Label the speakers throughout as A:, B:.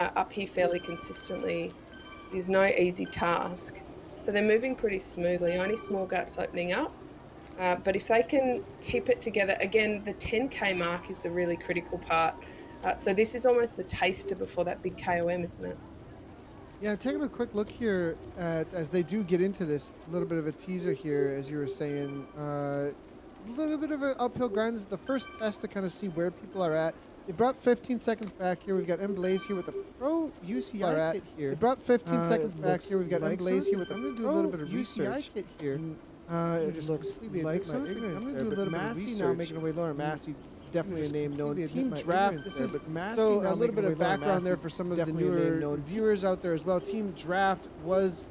A: up here fairly consistently is no easy task. So they're moving pretty smoothly, only small gaps opening up. But if they can keep it together, again, the 10K mark is the really critical part. So this is almost the taster before that big KOM, isn't it?
B: Yeah, taking a quick look here at as they do get into this, a little bit of a teaser here, as you were saying. A little bit of an uphill grind. This is the first test to kind of see where people are at. They brought 15 seconds back here. We've got Blaze here with the Pro UCI kit here. They brought 15 seconds back here. We've got Blaze here with the I'm gonna do a little bit of research kit here. It just looks like something. I'm gonna do a little bit of research. Now making away Laura Massey. Definitely a name known. Team Draft. This is so a little bit of background there for some of the newer viewers out there as well. Team Draft was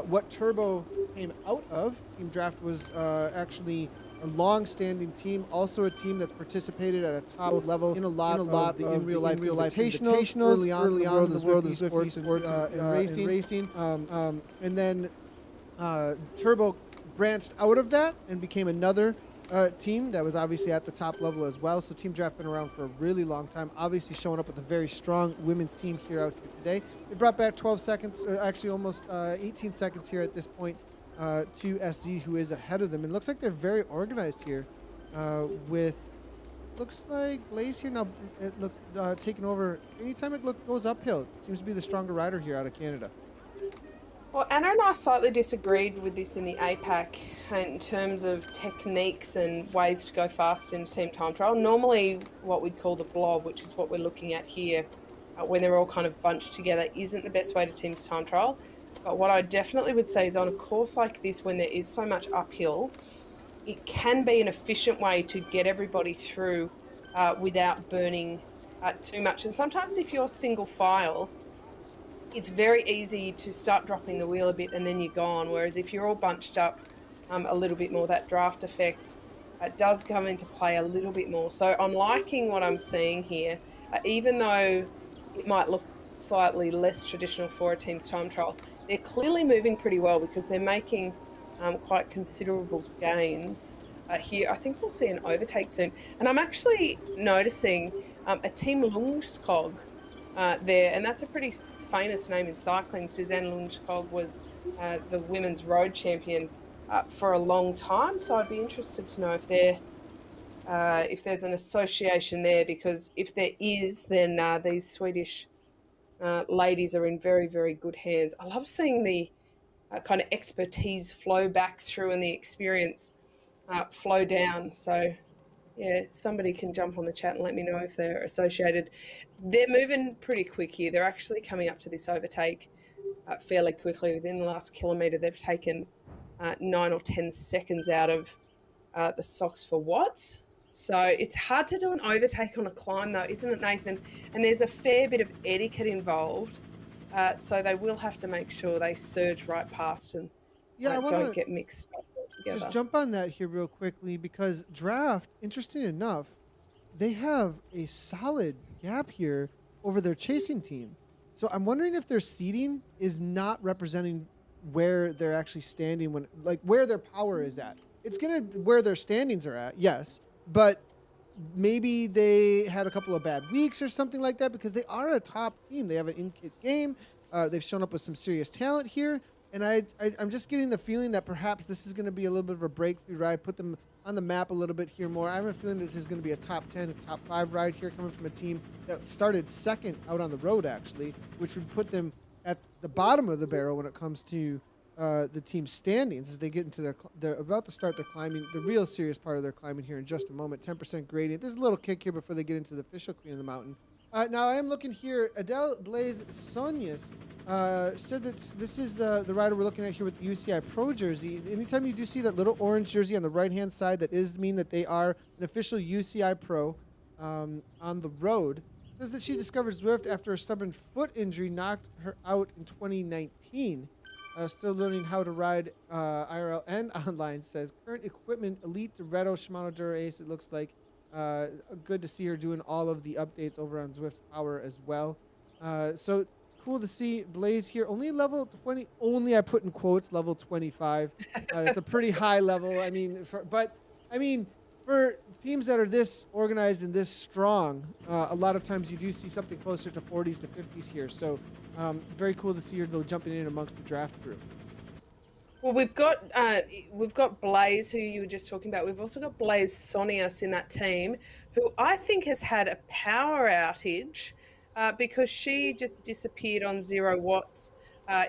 B: what Turbo came out of. Team Draft was actually a long-standing team, also a team that's participated at a top level in a lot of the in real life invitationals early on in the world of Zwift sports and racing. And then Turbo branched out of that and became another team that was obviously at the top level as well. So Team Draft been around for a really long time, obviously showing up with a very strong women's team here out here today. They brought back 12 seconds, or actually almost 18 seconds here at this point to SZ, who is ahead of them. And it looks like they're very organized here with, looks like Blaze here now, it looks taking over. Anytime it goes uphill, seems to be the stronger rider here out of Canada.
A: Well, Anna and I slightly disagreed with this in the APAC in terms of techniques and ways to go fast in a team time trial. Normally, what we'd call the blob, which is what we're looking at here, when they're all kind of bunched together, isn't the best way to team's time trial. But what I definitely would say is on a course like this, when there is so much uphill, it can be an efficient way to get everybody through without burning too much. And sometimes if you're single file, it's very easy to start dropping the wheel a bit and then you're gone. Whereas if you're all bunched up a little bit more, that draft effect does come into play a little bit more. So I'm liking what I'm seeing here, even though it might look slightly less traditional for a team's time trial. They're clearly moving pretty well because they're making quite considerable gains here. I think we'll see an overtake soon. And I'm actually noticing a Team Lungskog there, and that's a pretty famous name in cycling. Suzanne Lundskog was the women's road champion for a long time, so I'd be interested to know if there's an association there, because if there is, then these Swedish ladies are in very, very good hands. I love seeing the kind of expertise flow back through and the experience flow down. So yeah, somebody can jump on the chat and let me know if they're associated. They're moving pretty quick here. They're actually coming up to this overtake fairly quickly. Within the last kilometre, they've taken 9 or 10 seconds out of the socks for Watts. So it's hard to do an overtake on a climb though, isn't it, Nathan? And there's a fair bit of etiquette involved. So they will have to make sure they surge right past and don't get mixed up altogether.
B: Just jump on that here real quickly, because Draft, interesting enough, they have a solid gap here over their chasing team. So I'm wondering if their seating is not representing where they're actually standing, when like where their power is at. It's gonna where their standings are at, yes, but maybe they had a couple of bad weeks or something like that, because they are a top team. They have an in-kit game. They've shown up with some serious talent here. And I'm just getting the feeling that perhaps this is going to be a little bit of a breakthrough ride, put them on the map a little bit here more. I have a feeling this is going to be a top 10, if top 5 ride here, coming from a team that started second out on the road, actually, which would put them at the bottom of the barrel when it comes to the team standings as they get into they're about to start their climbing, the real serious part of their climbing here in just a moment. 10% gradient. There's a little kick here before they get into the official Queen of the Mountain. Now I am looking here. Adele Blaze Sonius said that this is the rider we're looking at here with the UCI Pro jersey. Anytime you do see that little orange jersey on the right-hand side, that is mean that they are an official UCI Pro on the road. Says that she discovered Zwift after a stubborn foot injury knocked her out in 2019. Still learning how to ride IRL and online. Says current equipment Elite Doretto Shimano Dura Ace. It looks like. Good to see her doing all of the updates over on Zwift Power as well. So cool to see Blaze here. Only level 20. Only, I put in quotes, level 25. It's a pretty high level. I mean, for teams that are this organized and this strong, a lot of times you do see something closer to 40s to 50s here. So very cool to see her though jumping in amongst the draft crew.
A: Well, we've got Blaze, who you were just talking about. We've also got Blaze Sonius in that team, who I think has had a power outage because she just disappeared on 0 watts,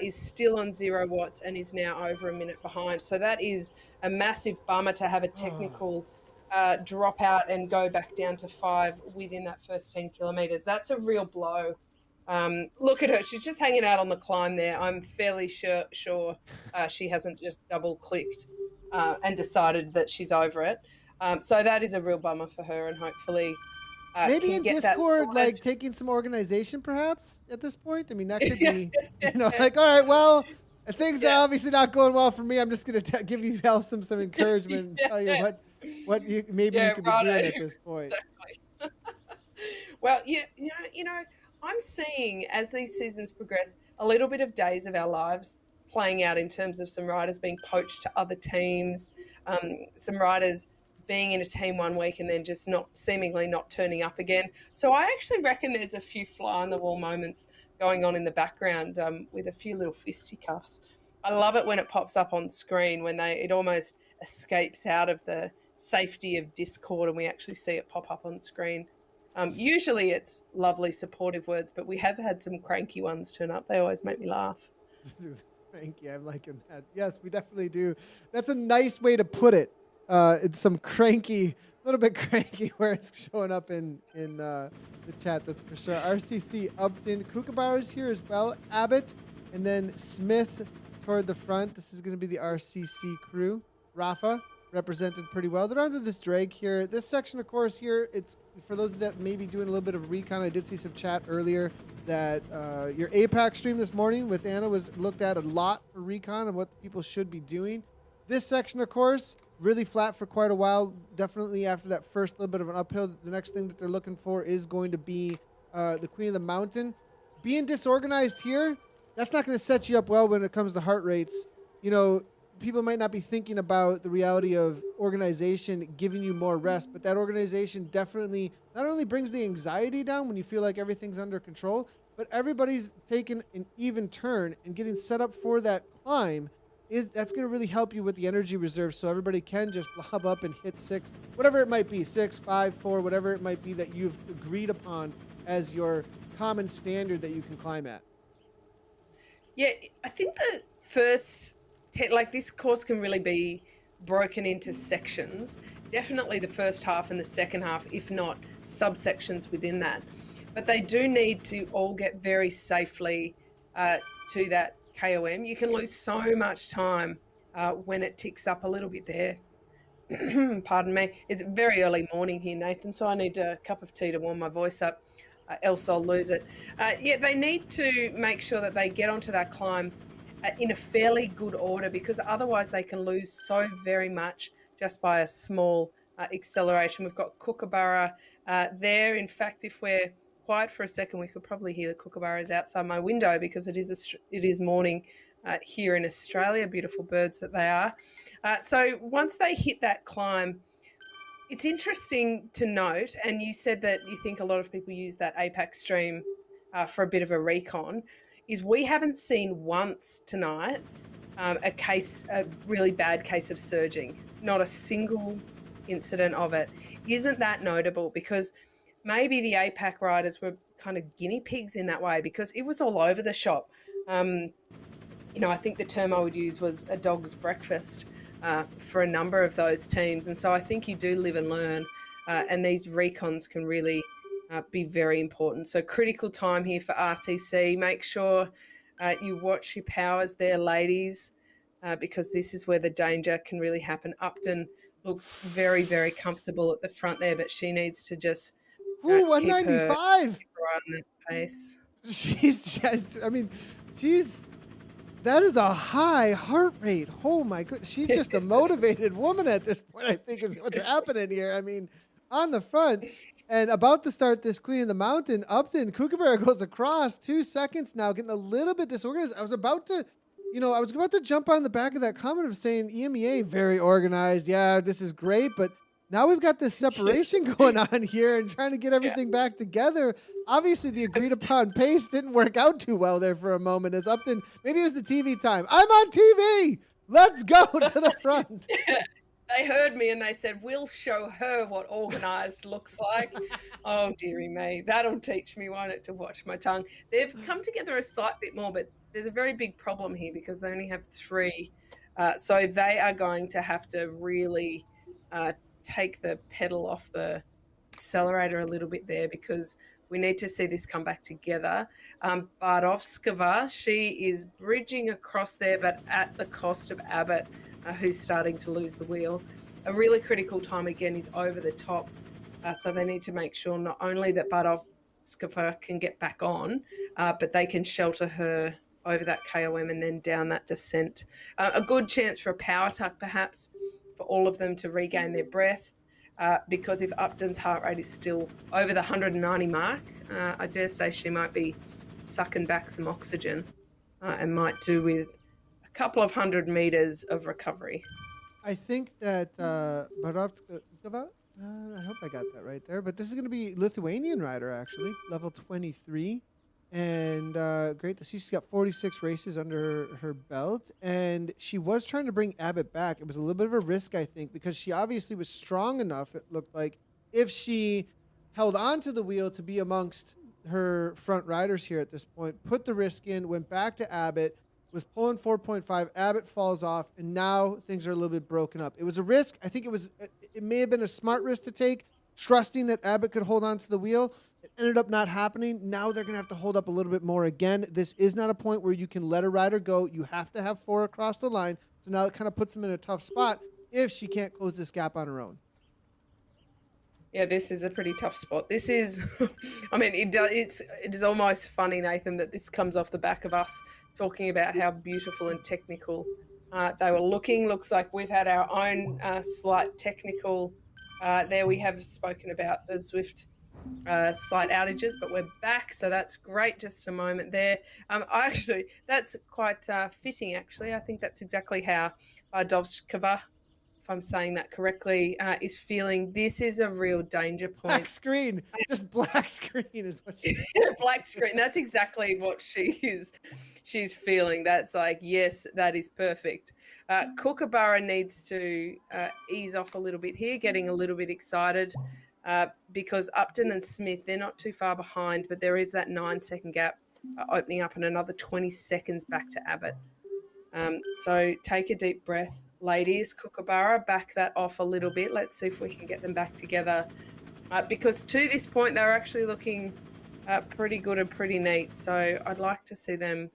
A: is still on 0 watts, and is now over a minute behind. So that is a massive bummer to have a technical drop out and go back down to 5 within that first 10 kilometers. That's a real blow. Look at her; she's just hanging out on the climb there. I'm fairly sure she hasn't just double clicked and decided that she's over it. So that is a real bummer for her, and hopefully
B: Maybe
A: can
B: in
A: get that
B: Discord,
A: sorted.
B: like taking some organization, perhaps at this point. I mean, that could
A: Yeah.
B: be, like, all right, well, things are obviously not going well for me. I'm just gonna give you all some encouragement and tell you
A: Yeah.
B: what maybe you
A: Yeah,
B: could be doing
A: right.
B: at this point.
A: Exactly. Well, I'm seeing as these seasons progress a little bit of days of our lives playing out in terms of some riders being poached to other teams, some riders being in a team one week and then just not seemingly not turning up again. So I actually reckon there's a few fly on the wall moments going on in the background with a few little fisticuffs. I love it when it pops up on screen when it almost escapes out of the safety of Discord and we actually see it pop up on screen. Usually it's lovely, supportive words, but we have had some cranky ones turn up. They always make me laugh.
B: Cranky, I'm liking that. Yes, we definitely do. That's a nice way to put it. It's some cranky, a little bit cranky where it's showing up in the chat. That's for sure. RCC Upton, Kookaburra is here as well. Abbott, and then Smith toward the front. This is going to be the RCC crew. Rafa represented pretty well. They're onto this drag here. This section, of course, here, it's for those that may be doing a little bit of recon. I did see some chat earlier that your APAC stream this morning with Anna was looked at a lot for recon and what people should be doing. This section, of course, really flat for quite a while. Definitely after that first little bit of an uphill, the next thing that they're looking for is going to be the Queen of the Mountain. Being disorganized here, that's not going to set you up well when it comes to heart rates. You know, people might not be thinking about the reality of organization giving you more rest, but that organization definitely not only brings the anxiety down when you feel like everything's under control, but everybody's taking an even turn and getting set up for that climb that's going to really help you with the energy reserve so everybody can just lob up and hit 6, whatever it might be, 6, 5, 4, whatever it might be that you've agreed upon as your common standard that you can climb at.
A: Yeah, I think the first, like this course can really be broken into sections. Definitely the first half and the second half, if not subsections within that. But they do need to all get very safely to that KOM. You can lose so much time when it ticks up a little bit there. Pardon me. It's very early morning here, Nathan, so I need a cup of tea to warm my voice up, else I'll lose it. Yeah, they need to make sure that they get onto that climb in a fairly good order because otherwise they can lose so very much just by a small acceleration. We've got Kookaburra there. In fact, if we're quiet for a second, we could probably hear the kookaburras outside my window because it is morning here in Australia. Beautiful birds that they are. So once they hit that climb, it's interesting to note, and you said that you think a lot of people use that APAC stream for a bit of a recon, is we haven't seen once tonight a really bad case of surging. Not a single incident of it. Isn't that notable? Because maybe the APAC riders were kind of guinea pigs in that way because it was all over the shop. I think the term I would use was a dog's breakfast for a number of those teams. And so I think you do live and learn, and these recons can really be very important. So critical time here for RCC. Make sure you watch your powers there, ladies, because this is where the danger can really happen. Upton looks very, very comfortable at the front there, but she needs to just
B: Ooh,
A: keep her
B: 195.
A: eye on that pace.
B: She's just, I mean, that is a high heart rate. Oh my goodness. She's just a motivated woman at this point, I think is what's happening here. I mean, on the front and about to start this Queen of the Mountain, Upton, Kookaburra goes across 2 seconds now, getting a little bit disorganized. I was about to jump on the back of that comment of saying EMEA, very organized. Yeah, this is great. But now we've got this separation going on here and trying to get
A: Yeah.
B: everything back together. Obviously, the agreed upon pace didn't work out too well there for a moment as Upton, maybe it was the TV time. I'm on TV. Let's go to the front.
A: They heard me and they said, "We'll show her what organised looks like." Oh, dearie me. That'll teach me, won't it, to watch my tongue. They've come together a slight bit more, but there's a very big problem here because they only have 3. So they are going to have to really take the pedal off the accelerator a little bit there because we need to see this come back together. Bardovskova, she is bridging across there, but at the cost of Abbott, who's starting to lose the wheel. A really critical time again is over the top. So they need to make sure not only that Bardovskova can get back on, but they can shelter her over that KOM and then down that descent. A good chance for a power tuck, perhaps, for all of them to regain their breath. Because if Upton's heart rate is still over the 190 mark, I dare say she might be sucking back some oxygen and might do with a couple of 100 meters of recovery.
B: I think that Bardovskova, I hope I got that right there, but this is going to be Lithuanian rider, actually, level 23. And great to see she's got 46 races under her belt. And she was trying to bring Abbott back. It was a little bit of a risk, I think, because she obviously was strong enough, it looked like, if she held on to the wheel to be amongst her front riders here at this point, put the risk in, went back to Abbott, was pulling 4.5. Abbott falls off, and now things are a little bit broken up. It was a risk. I think it may have been a smart risk to take, trusting that Abbott could hold on to the wheel. It ended up not happening. Now they're going to have to hold up a little bit more again. This is not a point where you can let a rider go. You have to have 4 across the line. So now it kind of puts them in a tough spot if she can't close this gap on her own.
A: Yeah, this is a pretty tough spot. This is, I mean, it is almost funny, Nathan, that this comes off the back of us talking about how beautiful and technical they were looking. Looks like we've had our own slight technical. There we have spoken about the Zwift slight outages, but we're back, so that's great. Just a moment there. That's quite fitting, actually. I think that's exactly how Bardovskova, if I'm saying that correctly, is feeling. This is a real danger point.
B: Black screen. Just black screen is what she
A: Black screen. That's exactly what she's feeling. That's like, yes, that is perfect. Kookaburra needs to ease off a little bit here, getting a little bit excited because Upton and Smith, they're not too far behind, but there is that 9-second gap opening up and another 20 seconds back to Abbott. So take a deep breath, ladies. Kookaburra, back that off a little bit. Let's see if we can get them back together. Because to this point, they're actually looking pretty good and pretty neat. So I'd like to see them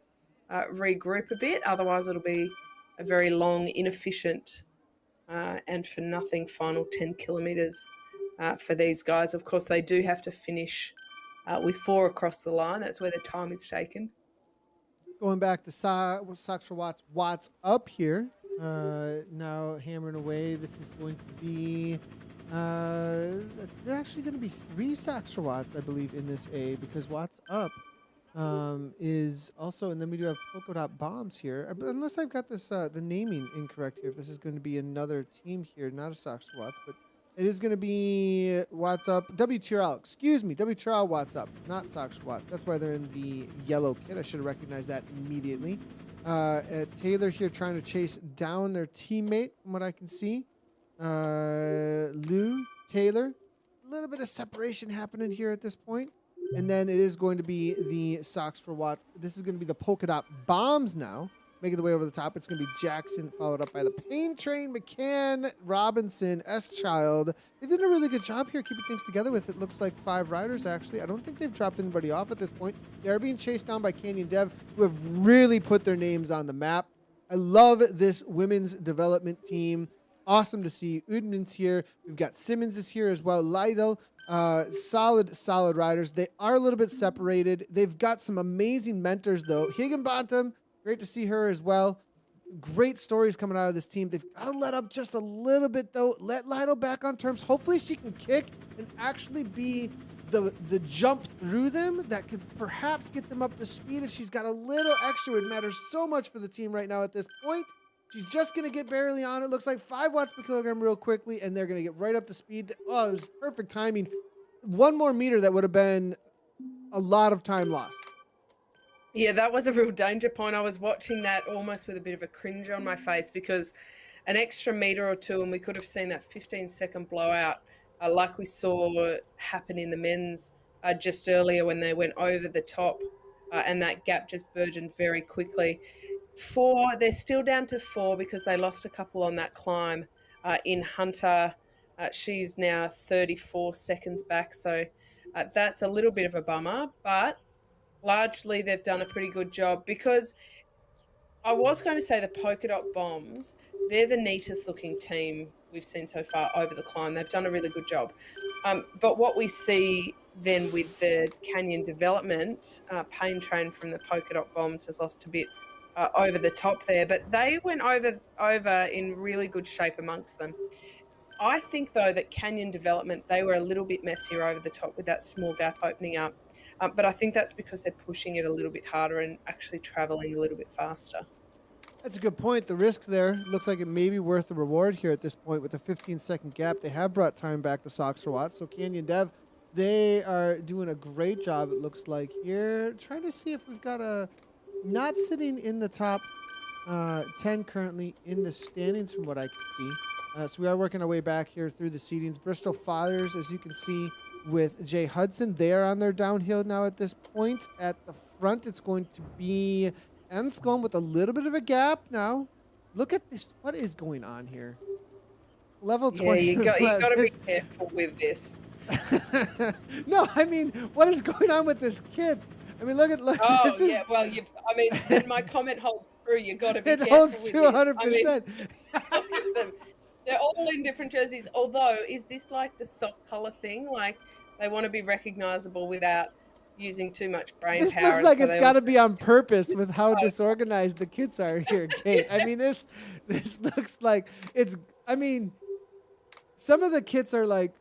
A: regroup a bit. Otherwise, it'll be a very long, inefficient, and for nothing final 10 kilometres for these guys. Of course, they do have to finish with 4 across the line. That's where the time is taken.
B: Going back to Socks for Watts. Watts up here. Now hammering away. This is going to be... there are actually going to be 3 Socks for Watts, I believe, in this A, because Watts up is also... And then we do have Polka Dot Bombs here. Unless I've got this the naming incorrect here. If this is going to be another team here, not a Socks for Watts, but... It is going to be Watts up. WTRL, excuse me. WTRL Watts up, not Socks for Watts. That's why they're in the yellow kit. I should have recognized that immediately. Taylor here trying to chase down their teammate, from what I can see. Lou, Taylor. A little bit of separation happening here at this point. And then it is going to be the Socks for Watts. This is going to be the Polka Dot Bombs now. Making the way over the top. It's going to be Jackson, followed up by the Pain Train, McCann, Robinson, S-Child. They've done a really good job here keeping things together with, it looks like, 5 riders, actually. I don't think they've dropped anybody off at this point. They are being chased down by Canyon Dev, who have really put their names on the map. I love this women's development team. Awesome to see. Udman's here. We've got Simmons is here as well. Lytle. Solid riders. They are a little bit separated. They've got some amazing mentors, though. Higginbottom. Great to see her as well. Great stories coming out of this team. They've got to let up just a little bit, though. Let Lytle back on terms. Hopefully she can kick and actually be the jump through them that could perhaps get them up to speed. If she's got a little extra, it matters so much for the team right now at this point. She's just going to get barely on it. Looks like 5 watts per kilogram real quickly, and they're going to get right up to speed. Oh, it was perfect timing. One more meter, that would have been a lot of time lost.
A: Yeah, that was a real danger point. I was watching that almost with a bit of a cringe on my face because an extra meter or two, and we could have seen that 15-second blowout, like we saw happen in the men's just earlier when they went over the top, and that gap just burgeoned very quickly. They're still down to 4 because they lost a couple on that climb. In Hunter, she's now 34 seconds back, so that's a little bit of a bummer, but largely they've done a pretty good job because I was going to say the polka dot bombs, they're the neatest looking team we've seen so far over the climb. They've done a really good job. But what we see then with the canyon development, Pain Train from the polka dot bombs has lost a bit over the top there, but they went over in really good shape amongst them. I think, though, that canyon development, they were a little bit messier over the top with that small gap opening up. But I think that's because they're pushing it a little bit harder and actually traveling a little bit faster.
B: That's a good point. The risk there looks like it may be worth the reward here at this point with the 15-second gap. They have brought time back to Sox for Watts. So Canyon Dev, they are doing a great job, it looks like here. Trying to see if we've got a not sitting in the top 10 currently in the standings from what I can see. So we are working our way back here through the seedings. Bristol Fires, as you can see, with Jay Hudson. They are on their downhill now at this point. At the front, it's going to be Enscombe with a little bit of a gap now. Look at this. What is going on here? Level 20.
A: Yeah, you got to be careful with this.
B: No, I mean, what is going on with this kid? I mean, look.
A: Oh,
B: this is,
A: yeah, well, I mean, then my comment holds true. You got to be
B: it
A: careful
B: holds
A: with
B: true
A: this.
B: 100%.
A: I mean, look at them. They're all in different jerseys. Although, is this like the sock color thing? Like they want to be recognizable without using too much brain
B: this
A: power.
B: Looks like it's got to be on purpose with how disorganized the kids are here, Kate. I mean, this looks like it's. I mean, some of the kits are like,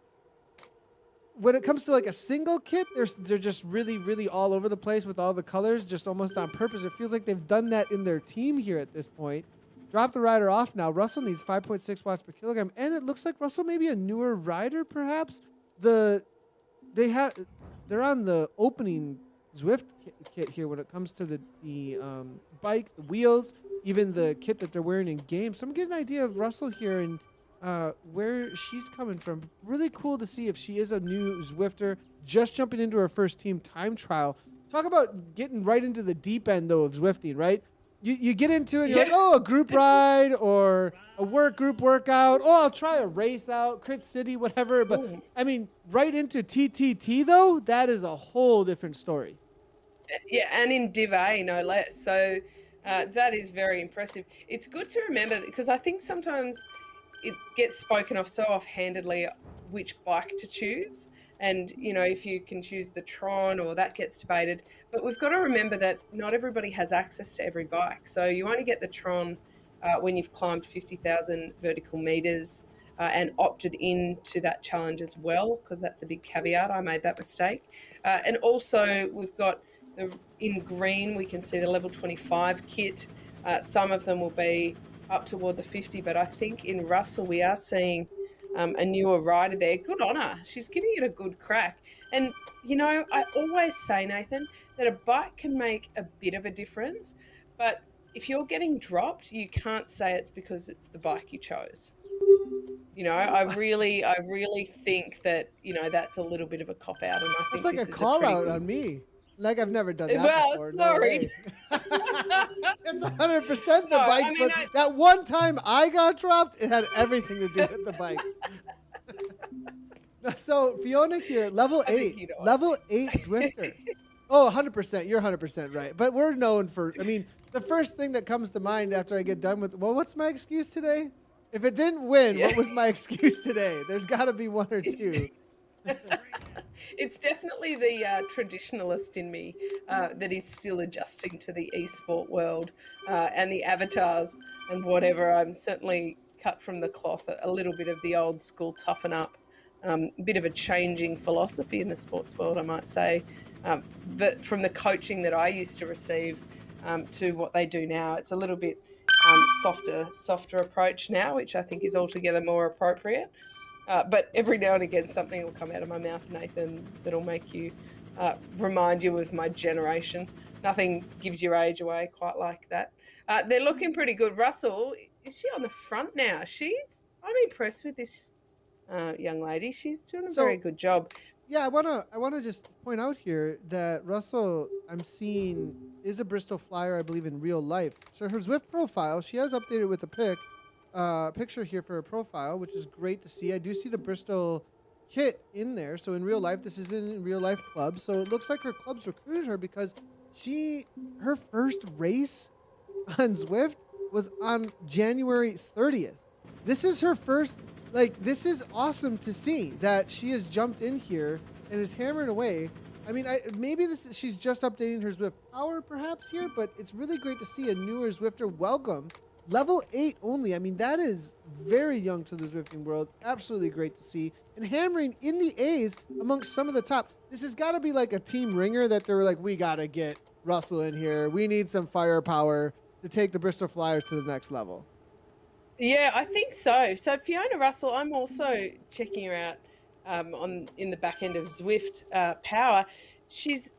B: when it comes to like a single kit, they're just really all over the place with all the colors, just almost on purpose. It feels like they've done that in their team here at this point. Drop the rider off now. Russell needs 5.6 watts per kilogram, and it looks like Russell may be a newer rider, perhaps. They're on the opening Zwift kit here when it comes to the bike, the wheels, even the kit that they're wearing in game. So I'm getting an idea of Russell here and where she's coming from. Really cool to see if she is a new Zwifter, just jumping into her first team time trial. Talk about getting right into the deep end, though, of Zwifting, right? You get into it, and you're like, oh, a group ride or a group workout. Oh, I'll try a race out, Crit City, whatever. But, I mean, right into TTT, though, that is a whole different story.
A: Yeah, and in Div A, no less. So that is very impressive. It's good to remember, because I think sometimes it gets spoken of so offhandedly which bike to choose. And, you know, if you can choose the Tron, or that gets debated. But we've got to remember that not everybody has access to every bike. So you only get the Tron when you've climbed 50,000 vertical meters and opted into that challenge as well, because that's a big caveat. I made that mistake. And also we've got in green, we can see the level 25 kit. Some of them will be up toward the 50, but I think in Russell we are seeing a newer rider there. Good on her. She's giving it a good crack. And, you know, I always say, Nathan, that a bike can make a bit of a difference, but if you're getting dropped, you can't say it's because it's the bike you chose. You know, I really think that, you know, that's a little bit of a cop out. And I think
B: it's like
A: this
B: a
A: is
B: call out on me. Like I've never done that before.
A: Sorry.
B: No it's 100% the bike. I mean, that one time I got dropped, it had everything to do with the bike. So Fiona here, level 8 Zwifter. Oh, 100%. You're 100% right. But we're known for, I mean, the first thing that comes to mind after I get done with, well, what's my excuse today? If it didn't win, what was my excuse today? There's got to be one or two.
A: It's definitely the traditionalist in me that is still adjusting to the esport world and the avatars and whatever. I'm certainly cut from the cloth, a little bit of the old school toughen up, a bit of a changing philosophy in the sports world, I might say. But from the coaching that I used to receive to what they do now, it's a little bit softer approach now, which I think is altogether more appropriate. But every now and again, something will come out of my mouth, Nathan, that'll make you remind you of my generation. Nothing gives your age away quite like that. They're looking pretty good. Russell, is she on the front now? I'm impressed with this young lady. She's doing a very
B: So
A: good job.
B: yeah, I wanna just point out here that Russell I'm seeing is a Bristol Flyer, I believe, in real life. So her Zwift profile, she has updated with a picture here for her profile, which is great to see. I do see the Bristol kit in there. So in real life, this is in real life club. So it looks like her clubs recruited her because she her first race on Zwift was on January 30th. This is her first, like, this is awesome to see that she has jumped in here and is hammering away. I mean, maybe she's just updating her Zwift power perhaps here, but it's really great to see a newer Zwifter welcome. Level 8 only. I mean, that is very young to the Zwifting world. Absolutely great to see. And hammering in the A's amongst some of the top. This has got to be like a team ringer that they were like, we got to get Russell in here. We need some firepower to take the Bristol Flyers to the next level.
A: Yeah, I think so. So Fiona Russell, I'm also checking her out on in the back end of Zwift Power. She's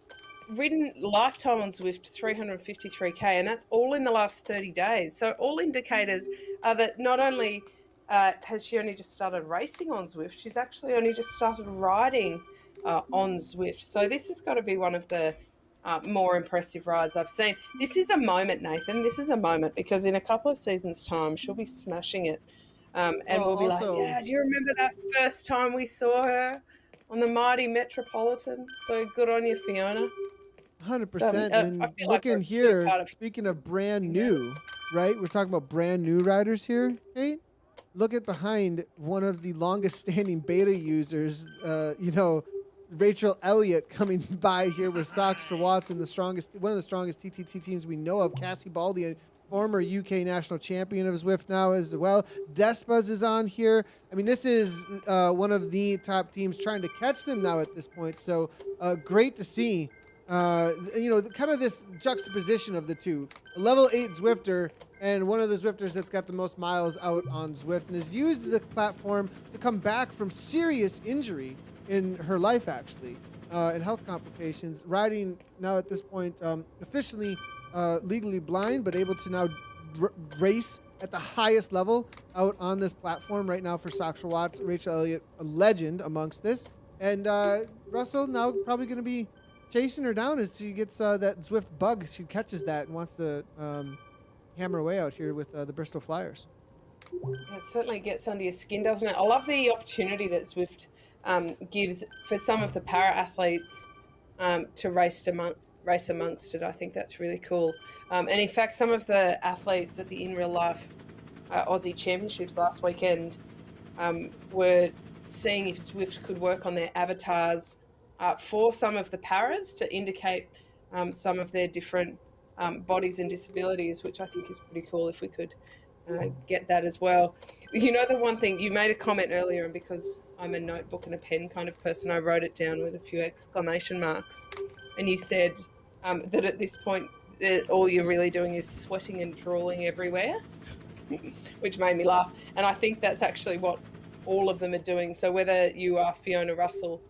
A: ridden lifetime on Zwift 353k, and that's all in the last 30 days. So all indicators are that not only has she only just started racing on Zwift, she's actually only just started riding on Zwift. So this has got to be one of the more impressive rides I've seen. This is a moment, Nathan. This is a moment because in a couple of seasons' time, she'll be smashing it. And
B: Well,
A: we'll be like,
B: also,
A: yeah, do you remember that first time we saw her on the mighty Metropolitan? So good on you, Fiona.
B: 100%.
A: I
B: And
A: feel like we're
B: looking
A: really
B: here,
A: part of
B: speaking of brand
A: that.
B: new, right? We're talking about brand new riders here, Kate. Look at behind one of the longest standing beta users, Rachel Elliott coming by here with Socks for Watson, one of the strongest TTT teams we know of. Cassie Baldy, a former UK national champion of Zwift now as well. Despaz is on here. I mean, this is one of the top teams trying to catch them now at this point. So great to see. Kind of this juxtaposition of the two. A level 8 Zwifter and one of the Zwifters that's got the most miles out on Zwift and has used the platform to come back from serious injury in her life, actually, and health complications. Riding now at this point officially legally blind, but able to now race at the highest level out on this platform right now for Sox Watts. Rachel Elliott, a legend amongst this. And Russell now probably going to be chasing her down as she gets that Zwift bug. She catches that and wants to hammer away out here with the Bristol Flyers.
A: Yeah, it certainly gets under your skin, doesn't it? I love the opportunity that Zwift gives for some of the para athletes to race amongst it. I think that's really cool. And in fact, some of the athletes at the In Real Life Aussie Championships last weekend were seeing if Zwift could work on their avatars for some of the paras to indicate some of their different bodies and disabilities, which I think is pretty cool if we could get that as well. You know, the one thing you made a comment earlier, and because I'm a notebook and a pen kind of person, I wrote it down with a few exclamation marks. And you said that at this point, all you're really doing is sweating and drooling everywhere, which made me laugh. And I think that's actually what all of them are doing. So whether you are Fiona Russell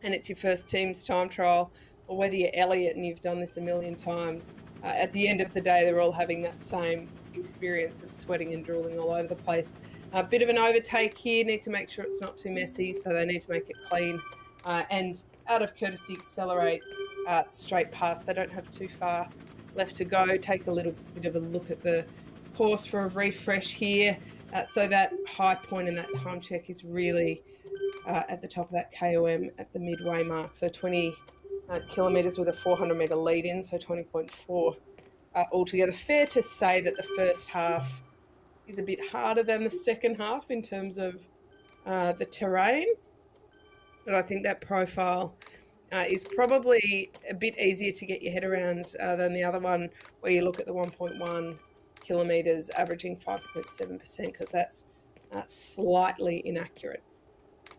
A: and it's your first team's time trial, or whether you're Elliot and you've done this a million times, at the end of the day, they're all having that same experience of sweating and drooling all over the place. A bit of an overtake here, need to make sure it's not too messy, so they need to make it clean. And out of courtesy, accelerate straight past. They don't have too far left to go. Take a little bit of a look at the course for a refresh here. So that high point in that time check is really at the top of that KOM at the midway mark. So 20 kilometres with a 400 metre lead in, so 20.4 altogether. Fair to say that the first half is a bit harder than the second half in terms of the terrain, but I think that profile is probably a bit easier to get your head around than the other one, where you look at the 1.1 kilometres averaging 5.7%, because that's slightly inaccurate.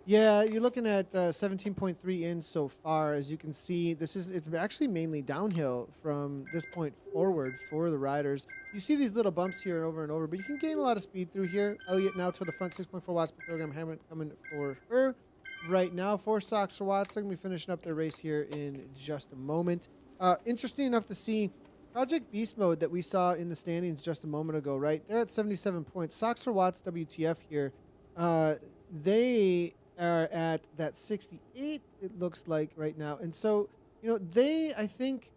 B: Yeah, you're looking at 17.3 in so far. As you can see, it's actually mainly downhill from this point forward for the riders. You see these little bumps here and over, but you can gain a lot of speed through here. Elliott now to the front, 6.4 watts per kilogram. Hammond coming for her right now. 4 socks for Watts. They're gonna be finishing up their race here in just a moment. Interesting enough to see Project Beast Mode that we saw in the standings just a moment ago. Right, they're at 77 points. Socks for Watts, WTF here. They are at that 68, it looks like right now. And so, they, I think,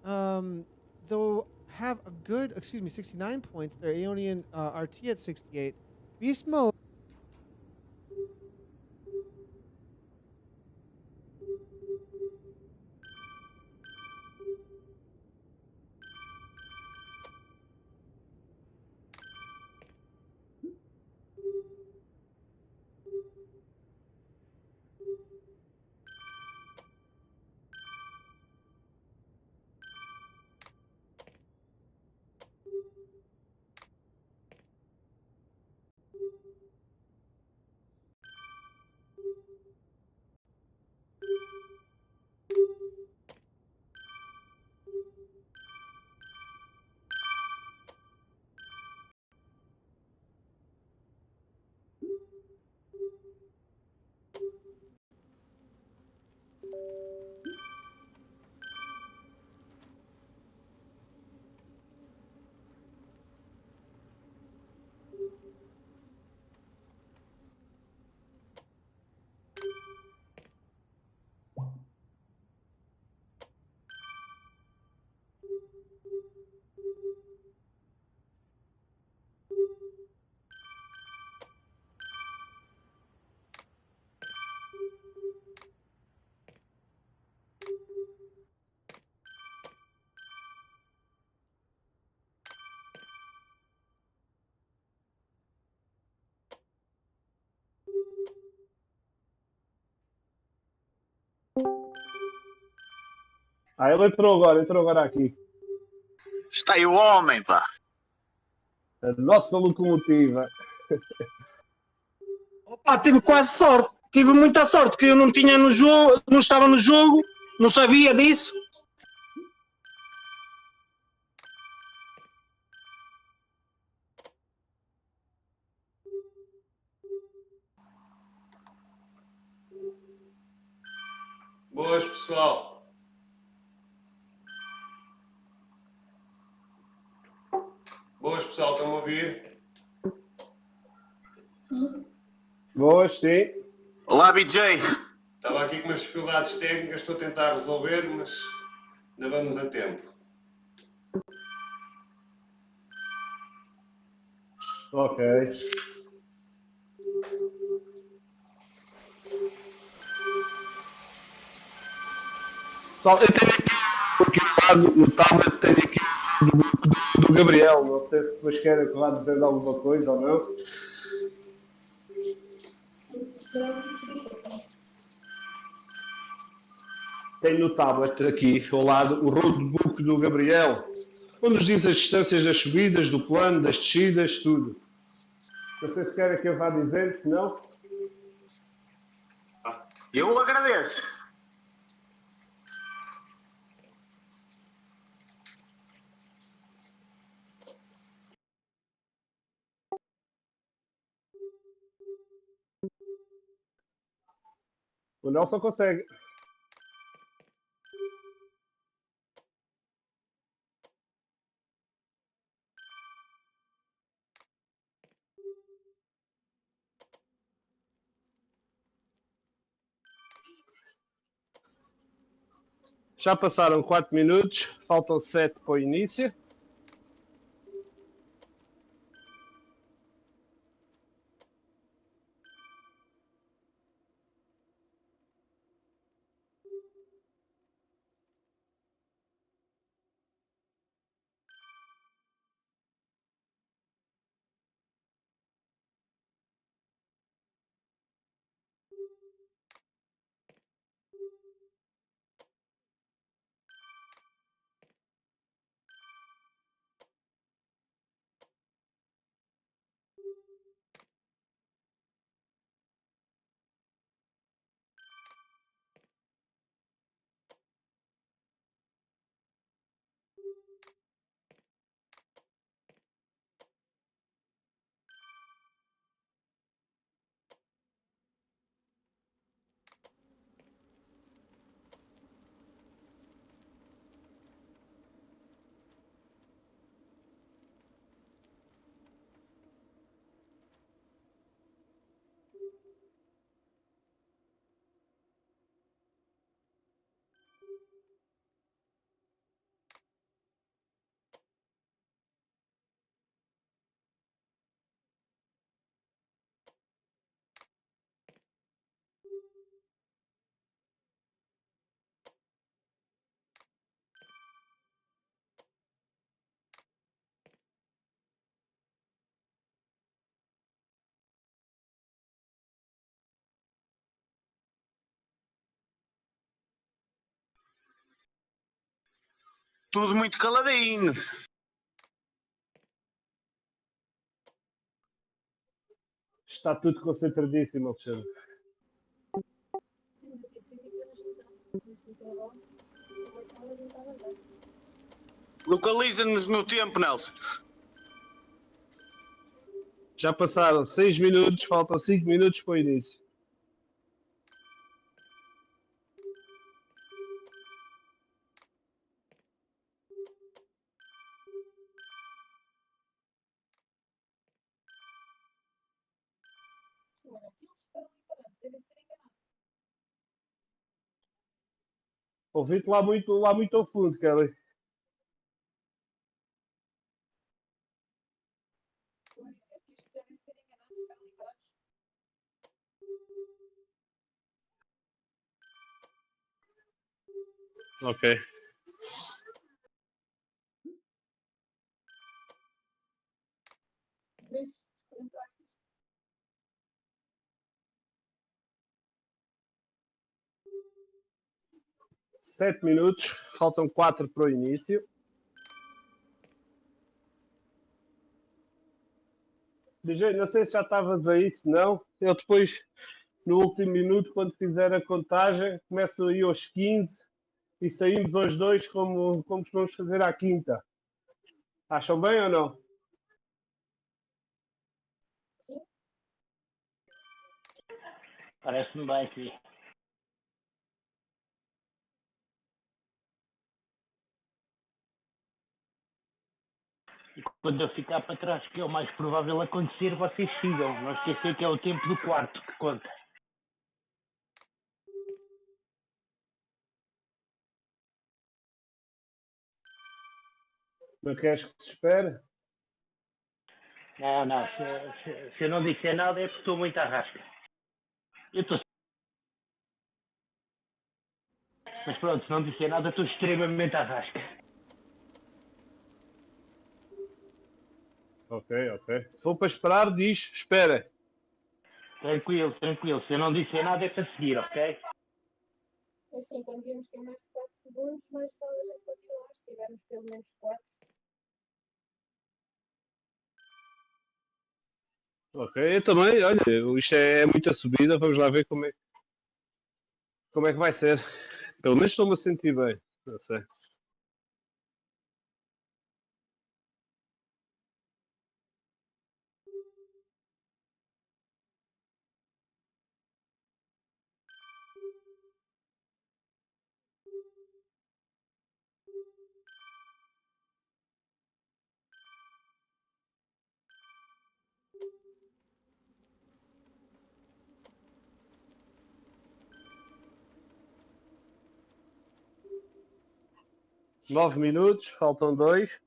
B: they'll have a good, 69 points. Their Aeonian RT at 68. Beast Mode.
C: Ah, ele entrou agora aqui.
D: Está aí o homem, pá.
C: A nossa locomotiva.
D: Opa, tive quase sorte. Tive muita sorte que eu não tinha no jogo, não estava no jogo, não sabia disso.
E: Boas, pessoal. Boas, pessoal. Estão a ouvir?
C: Boas, sim.
D: Olá, BJ.
E: Estava aqui com umas dificuldades técnicas, estou a tentar resolver, mas ainda vamos a tempo.
C: Ok. Pessoal, eu tenho aqui o lado, no tablet, tenho aqui do Gabriel. Não sei se depois querem que vá dizer alguma coisa ou não. Tenho no tablet aqui ao lado o roadbook do Gabriel, onde nos diz as distâncias das subidas, do plano, das descidas, tudo. Não sei se querem que eu vá dizendo, se não.
D: Eu agradeço.
C: O Nelson consegue. Já passaram 4 minutos, faltam 7 para o início.
D: Tudo muito caladinho.
C: Está tudo concentradíssimo, Alexandre.
F: Ainda pensei que eram jantados, mas no trabalho, como estava, a gente estava a andar.
D: Localiza-nos no tempo, Nelson.
C: Já passaram 6 minutos, faltam 5 minutos para o início.
F: Olha, aqueles ficaram ali parados, devem-se ter enganado.
C: Ouvi-te lá muito ao fundo, Kelly.
F: Estou a dizer que estes devem-se ter enganado, ficaram ali parados.
C: Ok.
F: Vês? Os comentários.
C: 7 minutos, faltam 4 para o início. DJ, não sei se já estavas aí, se não. Eu depois, no último minuto, quando fizer a contagem, começo aí aos 15 e saímos aos 2 como costumamos fazer à quinta. Acham bem ou não?
F: Sim,
G: Parece-me bem, sim. E quando eu ficar para trás, que é o mais provável acontecer, vocês sigam. Não esquecer que é o tempo do quarto que conta.
C: Não queres que se espere?
G: Não, não. Se eu não disser nada é porque estou muito à rasca. Eu estou. Mas pronto, se não disser nada, estou extremamente à rasca.
C: Ok, ok. Se for para esperar, diz, espera.
G: Tranquilo, tranquilo. Se eu não disser nada é para seguir, ok?
F: é assim, quando virmos que é mais de 4 segundos, mais vale a gente continuar. Se tivermos pelo menos 4,
C: Ok, eu também, olha, isto é muita subida, vamos lá ver como é que vai ser. Pelo menos estou-me a sentir bem, não sei. Nove minutos, faltam 2.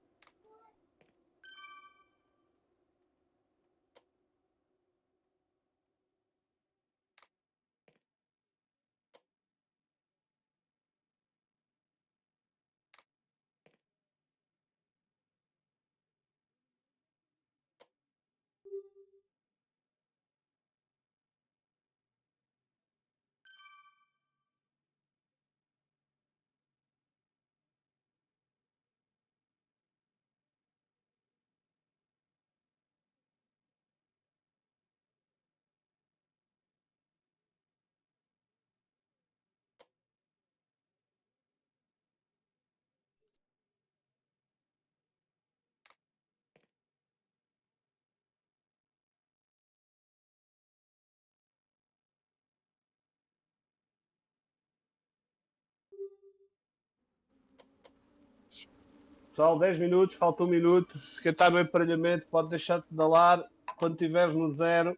C: Pessoal, 10 minutos, falta 1 minuto. Se quem está no emparelhamento pode deixar de pedalar. Quando estiveres no zero,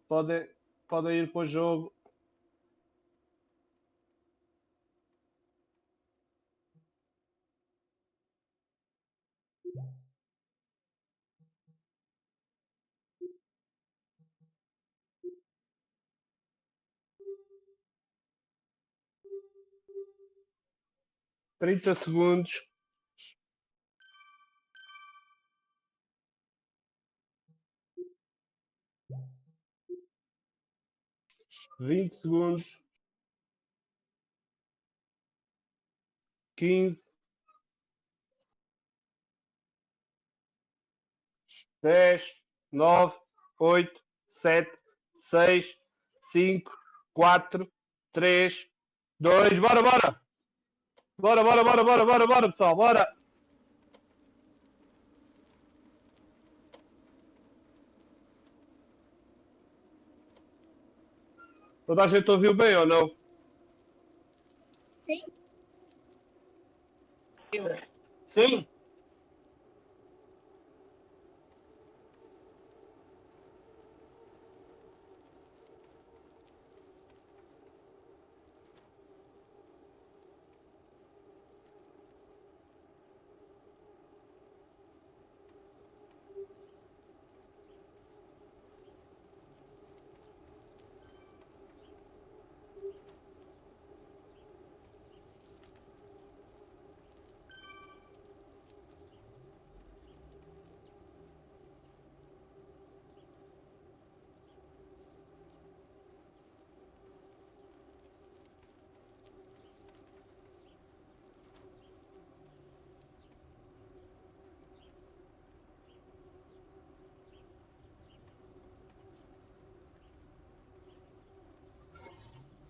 C: podem ir para o jogo. Trinta segundos. 20 segundos. 15. 10, 9, 8, 7, 6, 5, 4, 3, 2, bora, bora! Bora, bora, bora, bora, bora, bora, pessoal, bora! Toda a gente ouviu bem ou não?
F: Sim,
D: Sim.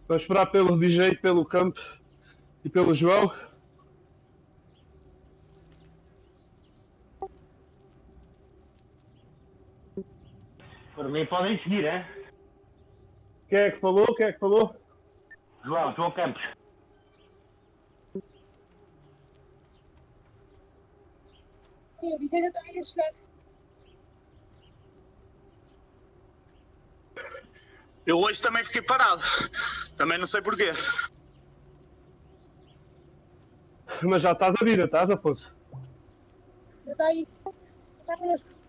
C: Vamos esperar pelo DJ, pelo Campo e pelo João.
G: Por mim podem seguir, hein?
C: Quem é que falou? Quem é que falou?
G: João Campos.
F: sim, o Vicente já está aí a chegar.
H: Eu hoje também fiquei parado. Também não sei porquê.
C: Mas já estás a vir, não estás, Afonso?
F: Já está aí. Está connosco.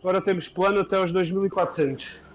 C: Agora temos plano até aos 2400.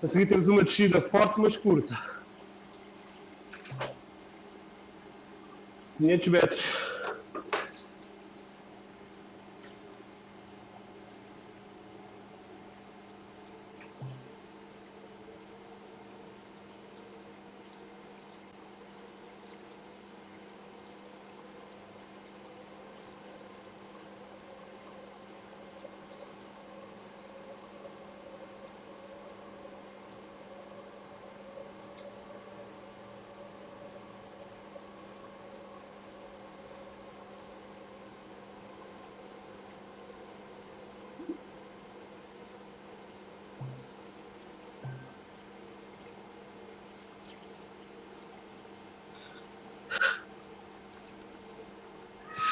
C: A seguir temos uma descida forte, mas curta. 500 metros.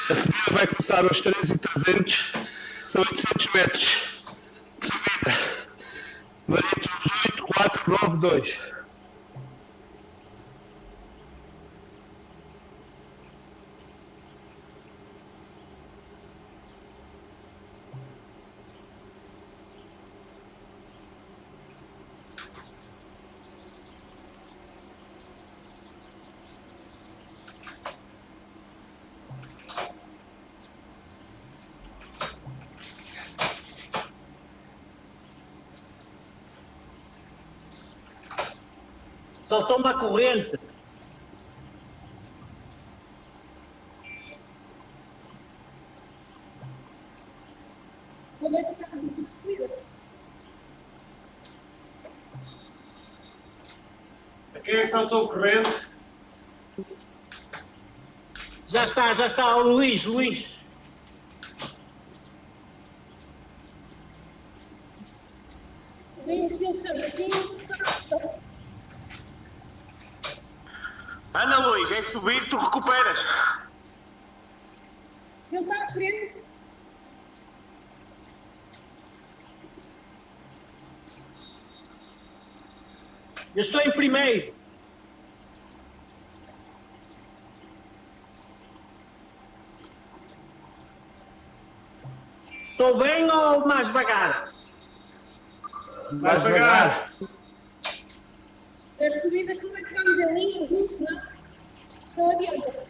C: A subida vai começar aos 3.300, são 800 metros de subida. Vai entre os 8, 4, 9-2.
D: Saltou-me a corrente.
F: Como é que está a fazer isso de subida?
E: A quem é que saltou corrente?
D: Já está. O Luís.
F: Vem assim, Alexandre, aqui.
H: Ana Luís, é subir, tu recuperas.
F: Ele está à frente.
D: Eu estou em primeiro. Estou bem ou mais devagar?
E: Mais devagar.
F: As subidas, como é que vamos em linha, juntos, não? Não adianta.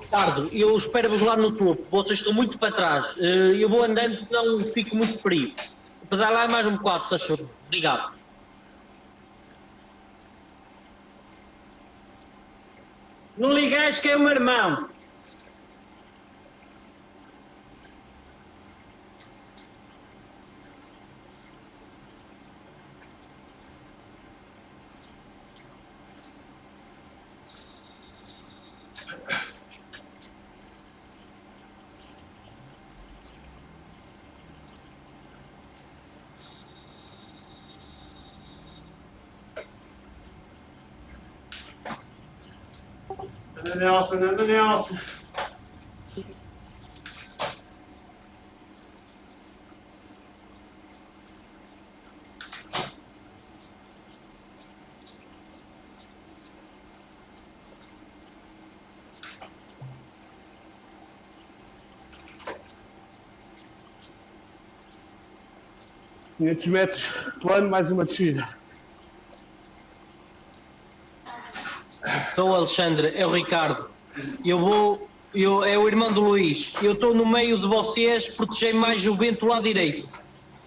D: Ricardo, eu espero-vos lá no topo. Vocês estão muito para trás. Eu vou andando, senão fico muito frio. Pedalar mais um bocado, se achou. Obrigado. Não ligueis que é o meu irmão.
E: Anda Nelson.
C: Quinhentos metros plano, mais uma descida.
D: Estou, Alexandre, é o Ricardo. É o irmão do Luís. Eu estou no meio de vocês, protegei mais o vento lá direito.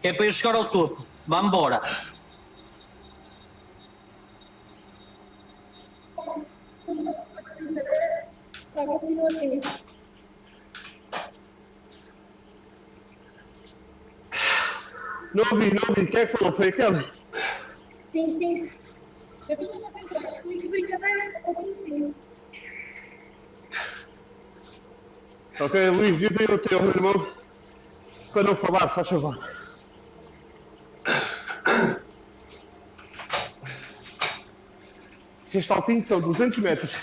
D: Que é para eu chegar ao topo. Vamos embora.
F: Tá, continua assim.
C: Não ouvi. Quem é que falou? Foi aquele?
F: Sim. Eu estou concentrada, estou em brincadeiras, continua assim.
C: Ok, Luís, diz aí o teu irmão para não falar, faz favor. Este saltinho são 200 metros.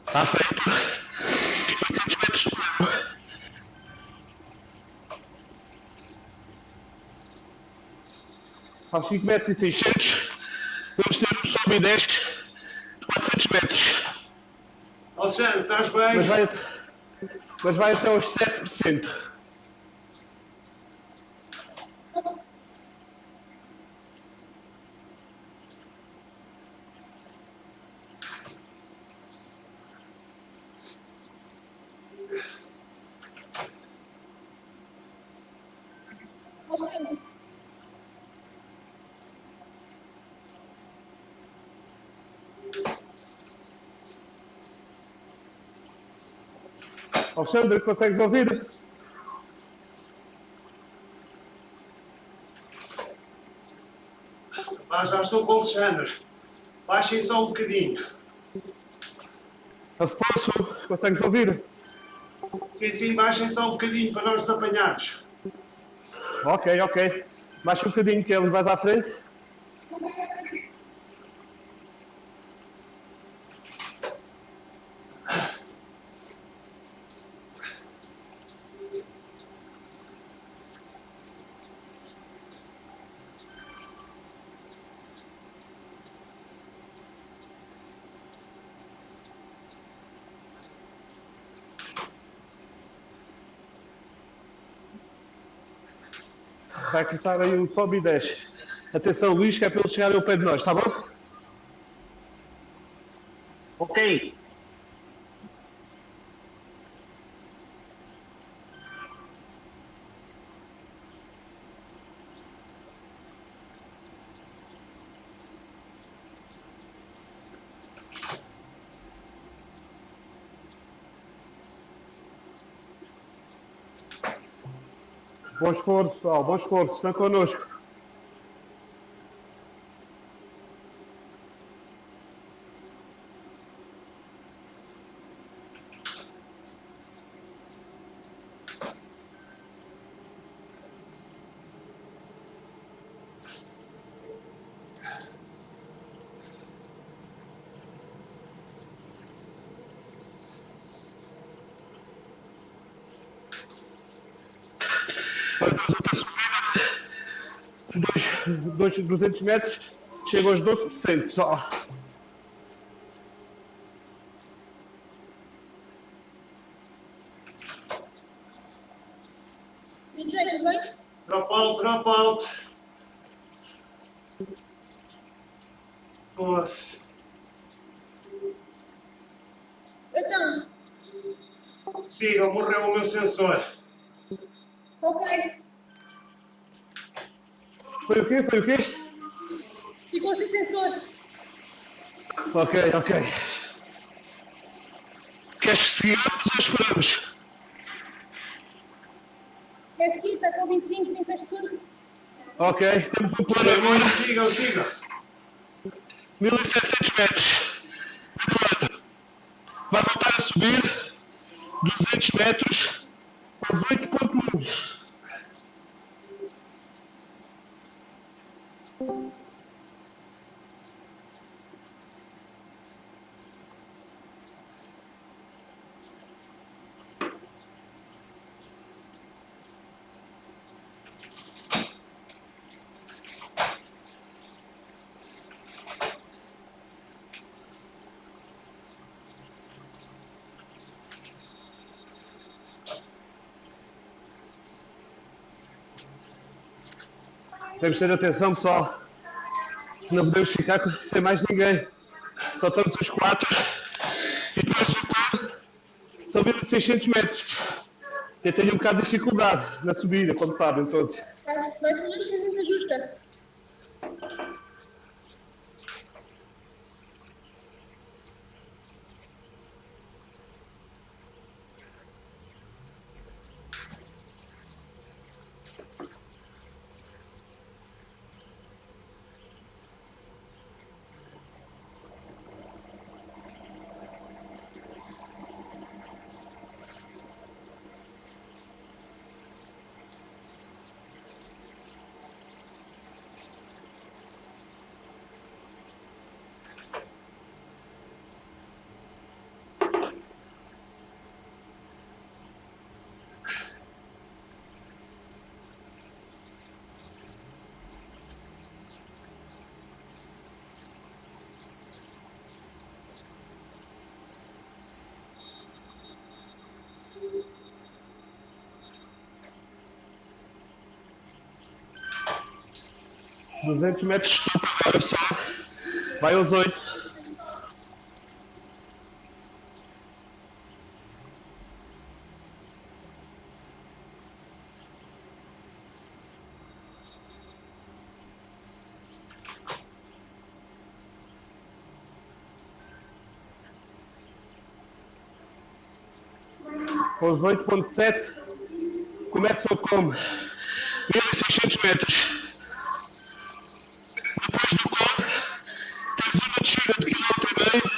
C: À frente. 800 metros. Aos 5 metros e 600, vamos ter um sobe e desce de 400 metros.
E: Alexandre, estás bem?
C: Mas vai até aos 7%.
F: Alexandre,
C: Alexandre, consegues ouvir?
E: Já estou com o Alexandre. Baixem só um bocadinho.
C: Afonso, consegues ouvir?
E: Sim, baixem só um bocadinho para nós nos apanharmos.
C: Ok. Baixa um bocadinho que ele vais à frente. Vai começar aí um sobe e desce. Atenção, Luís, que é para eles chegarem ao pé de nós, está bom?
D: Ok.
C: Bom esforço, pessoal, bom esforço, estão connosco. Dois 200 metros, chega aos 12%, pessoal.
F: tudo bem?
E: Drop out. Poxa.
F: Então,
E: Siga, morreu o meu sensor.
F: ok.
C: Foi o quê?
F: Ficou sem sensor.
C: Ok. Queres seguir ou esperamos?
F: É seguinte, está com 25, 26 segundos.
C: Ok, temos um plano agora,
E: Sigam.
C: 1700 metros. Plano. Vai voltar a subir 200 metros aos 8.1. Temos de ter atenção, pessoal. Não podemos ficar sem mais ninguém. Só estamos os 4. E depois do plano são 1600 metros. Eu tenho um bocado de dificuldade na subida, como sabem todos.
F: Vai falando que a gente ajusta.
C: Duzentos metros de topo agora, pessoal. Vai aos 8. Com os 8.7, começam como 1600 metros. Depois do cone, temos uma descida de quilómetro e meio.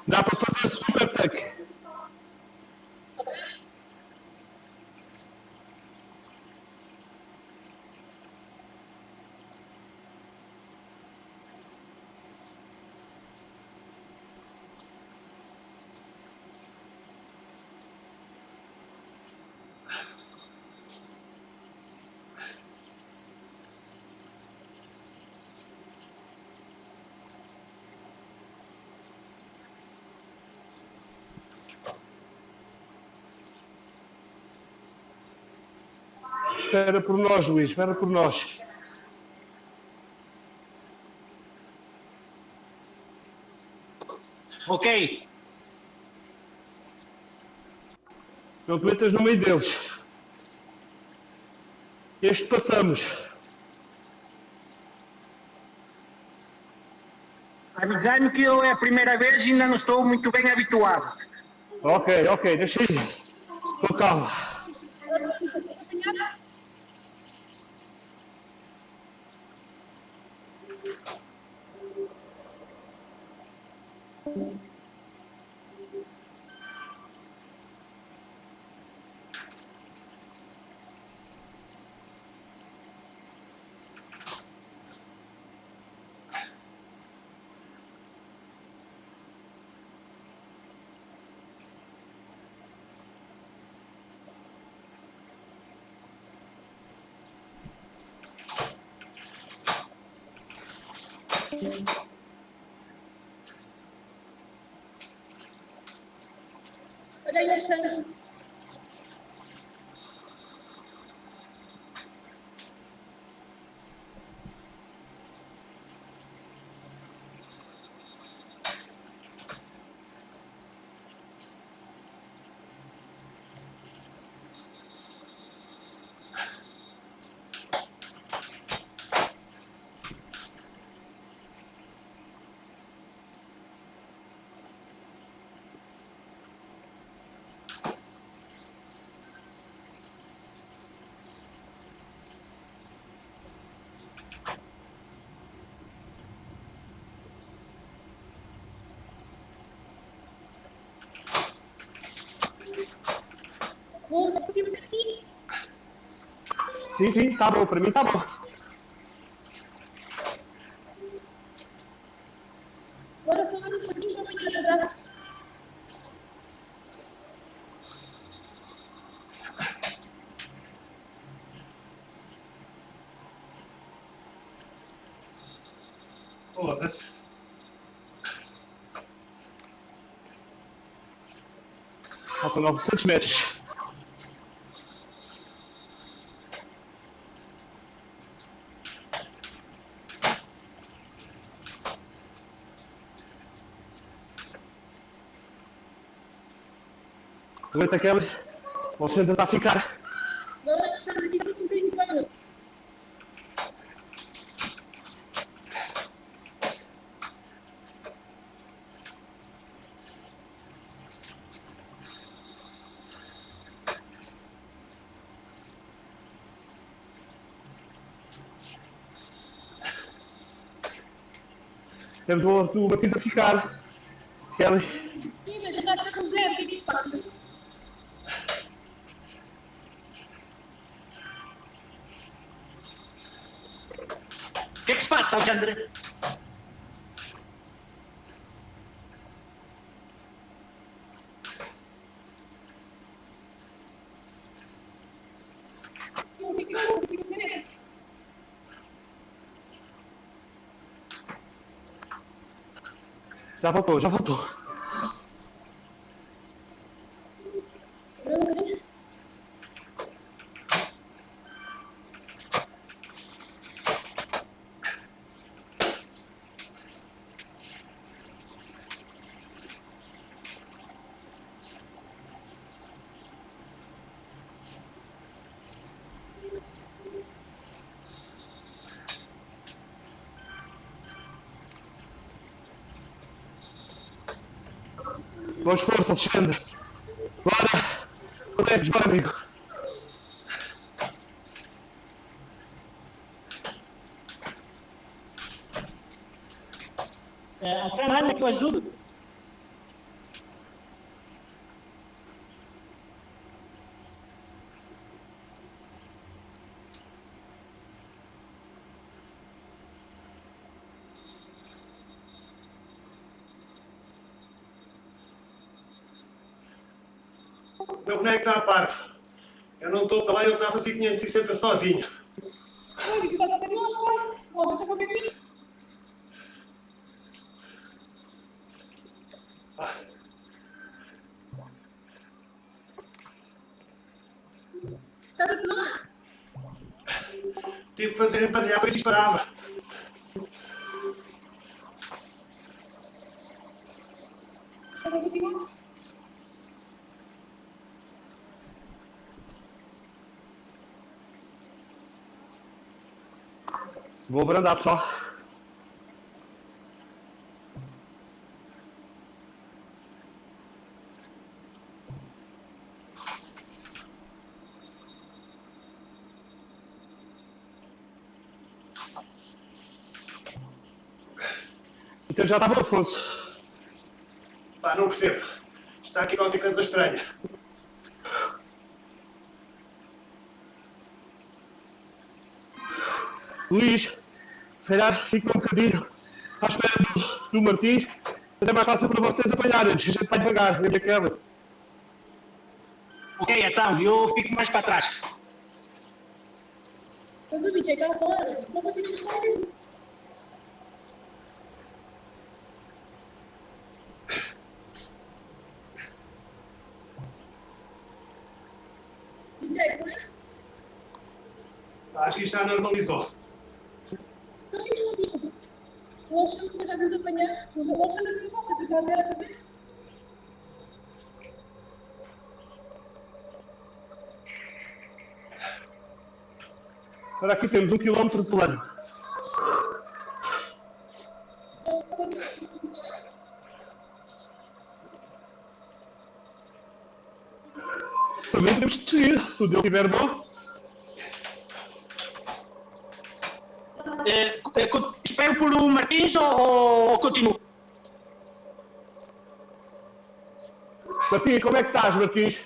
C: Dá para fazer super tanque. Espera por nós, Luís, espera por nós.
D: Ok.
C: Não te metas no meio deles. Este passamos.
G: Avisar-me que eu é a primeira vez e ainda não estou muito bem habituado.
C: Ok, deixa ir. Com calma.
F: Olha aí a chama. Bom, tá possível que sim.
C: Sim, tá bom, para mim tá bom.
F: Agora só vamos assim para amanhã, tá?
E: Foda-se.
C: Faltam 900 metros. Aguenta aquela. Você tentar ficar.
F: Agora está aqui com um bocadinho de banho.
C: Temos o batido a ficar. Kelly.
F: Sim, mas já está com zero, o que é que se passa?
D: O que é que se passa, Alexandre?
F: Não fica com esse silêncio.
C: Já voltou. Boa força, Alexandre. Bora. Consegues, bora, amigo.
G: Alexandre, anda que eu ajudo.
E: O meu boneco está a parvo. Eu não estou para lá e ele está a fazer 560 sozinho.
F: Pois, e tu estás a ver nós quase. Volta para ver comigo. Estás a filmar?
E: Tive que fazer empadilhar, por isso parava.
C: Vou abrandar, pessoal. Então já estava, Afonso.
E: Pá, não percebo. Está aqui qualquer coisa estranha.
C: Luís, se calhar fica um bocadinho à espera do Martins, mas é mais fácil para vocês apanharem. A gente vai devagar, vem aquela.
G: Ok, então, eu fico mais para trás.
F: Mas o bicho é cá fora, senão vai ter que ficar aí. Bicho é que
E: Acho que isto já normalizou.
F: Então seguimos contigo. O Alexandre já nos apanhar, mas o Alexandre não volta, porque vai ver a cabeça.
C: Agora aqui temos 1 km de plano. Também temos de seguir, se o dele estiver bom.
G: Espero por o Martins ou continuo?
C: Martins, como é que estás, Martins?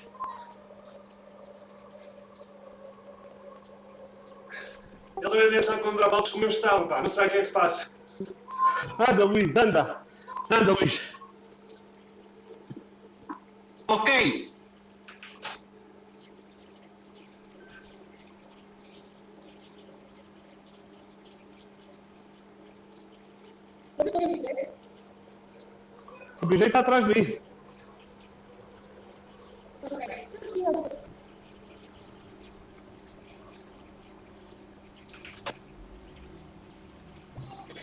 E: Ele deve estar com contrabaltos como eu estava, pá. Não sei o que é que se passa.
C: Anda, Luís, anda. Anda, Luís.
D: Ok.
F: Vocês estão a ver?
C: O bicho está atrás de mim.
F: Ok. Sim, eu vou.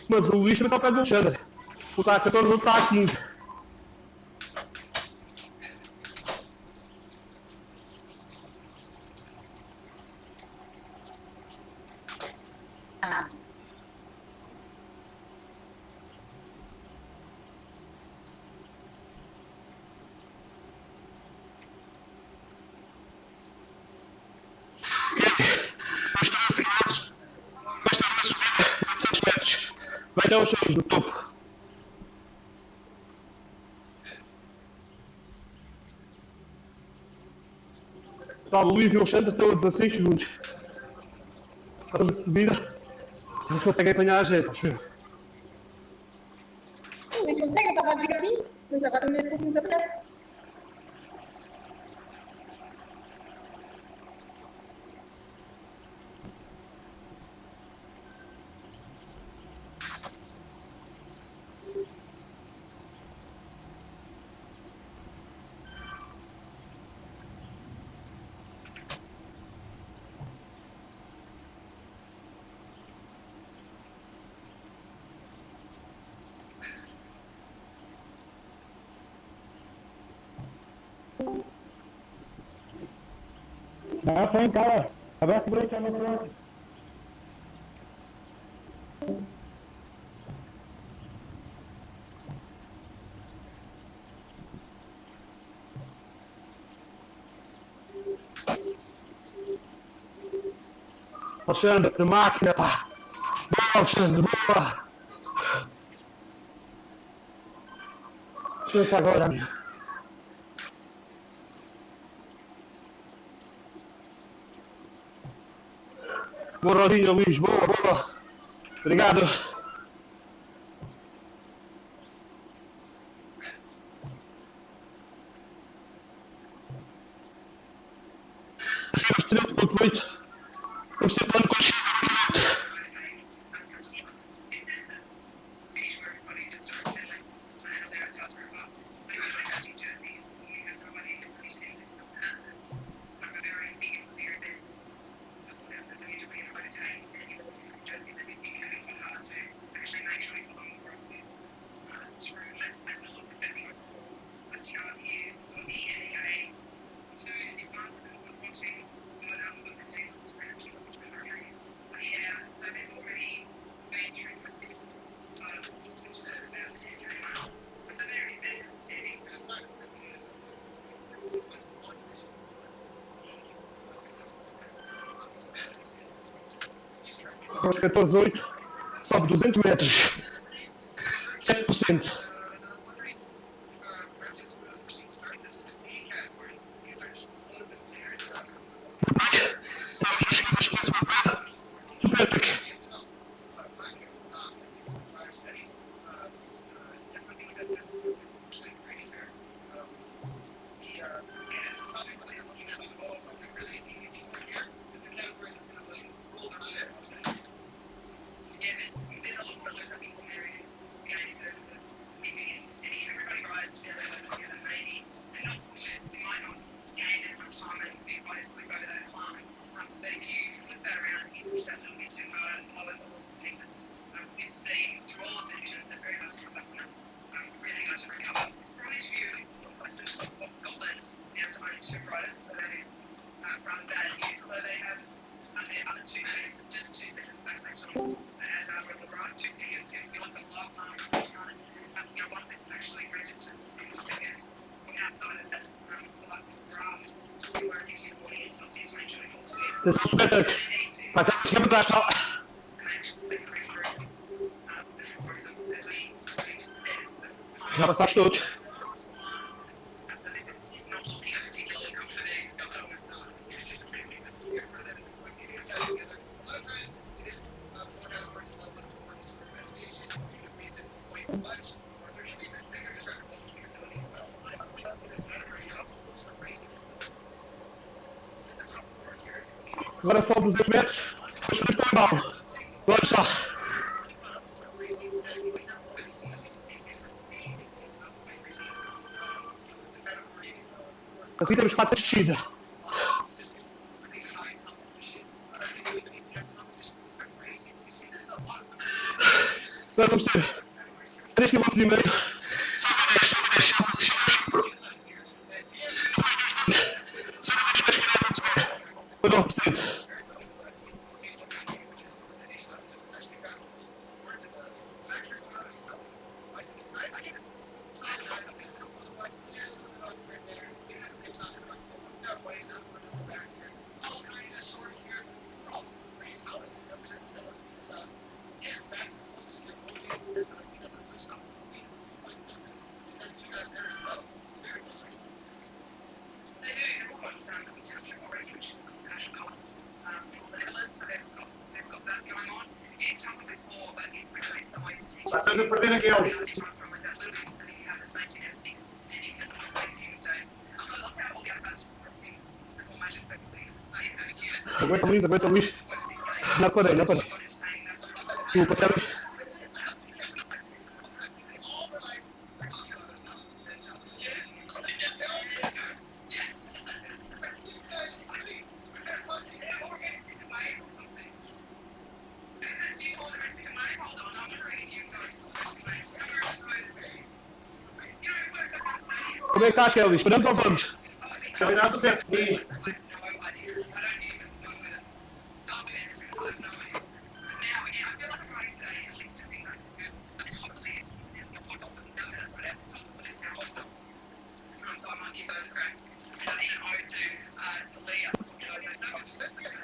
C: Mas o Luís também está ao pé do Alexandre. O está a 14, não está a 15. Vai até aos 6 do topo. Tá, o Luís e o Alexandre estão a 16 segundos. Estamos de subida. Não se conseguem apanhar a gente, acho eu.
F: O Luís consegue, eu estava a dizer assim, mas agora também não consigo trabalhar.
G: Não, sem cara. Abraço por aí, chama pronto.
C: Alexandre, de máquina, pá. Boa, Alexandre, boa. Descansa agora, amigo. Boa rodinha, Luís, boa, boa. Obrigado. Acima 13.8. Vamos ter plano quando chegar. aos 14,8, sobe 200 metros, 7%. Atenção, Peter. Para cá, chega para trás, tal. Já passaste todos. Agora só 200 metros. Depois para o embalo. Agora só. Assim temos 4 de descida. Agora vamos ter 3,5 km. Foi 9%.
E: Estás a perder aquele.
C: Aguenta, Luís, aguenta, Luís. Não parei, não parei. Desculpa, como é que está, Kelly? Esperamos ou vamos?
E: Combinado certo.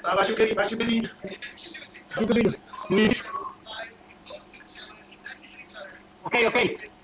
E: Tá, baixa um bocadinho, baixa um bocadinho.
C: Um bocadinho. Luís.
G: Ok, ok.